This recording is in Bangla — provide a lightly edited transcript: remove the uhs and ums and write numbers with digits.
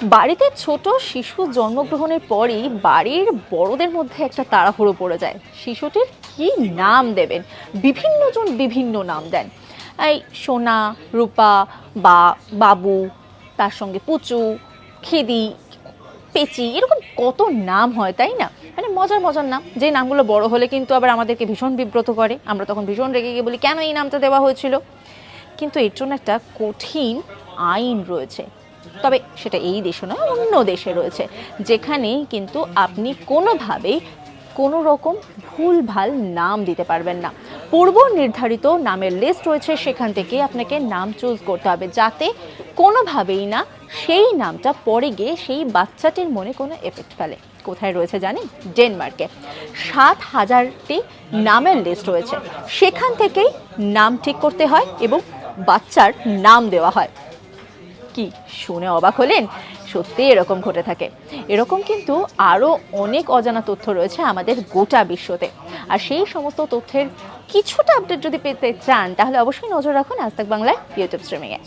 বাড়িতে ছোট শিশু জন্মগ্রহণের পরই বাড়ির বড়দের মধ্যে একটা তাড়াহুড়ো পড়ে যায়। শিশুটির কি নাম দেবেন? বিভিন্ন জন বিভিন্ন নাম দেন। এই সোনা, রূপা বা বাবু, তার সঙ্গে পুচু, খেদি, পেচি, এরকম কত নাম হয়, তাই না? মানে মজার মজার নাম, যে নামগুলো বড় হলে কিন্তু আবার আমাদেরকে ভীষণ বিব্রত করে। আমরা তখন ভীষণ রেগে গিয়ে বলি, কেন এই নামটা দেওয়া হয়েছিল? কিন্তু এর জন্য একটা কঠিন আইন রয়েছে। তবে সেটা এই দেশে নয়, অন্য দেশে রয়েছে, যেখানে কিন্তু আপনি কোনোভাবেই কোনো রকম ভুলভাল নাম দিতে পারবেন না। পূর্ব নির্ধারিত নামের লিস্ট রয়েছে, সেখান থেকে আপনাকে নাম চুজ করতে হবে, যাতে কোনোভাবেই না সেই নামটা পরে গিয়ে সেই বাচ্চাটির মনে কোনো এফেক্ট ফেলে। কোথায় রয়েছে জানেন? ডেনমার্কে 7,000টি নামের লিস্ট রয়েছে, সেখান থেকেই নাম ঠিক করতে হয় এবং বাচ্চার নাম দেওয়া হয়। কি শুনে অবাক হলেন? সত্যি এরকম ঘটে থাকে। এরকম কিন্তু আরও অনেক অজানা তথ্য রয়েছে আমাদের গোটা বিশ্বতে। আর সেই সমস্ত তথ্যের কিছুটা আপডেট যদি পেতে চান, তাহলে অবশ্যই নজর রাখুন আজ তাক বাংলার ইউটিউব স্ট্রিমিংয়ে।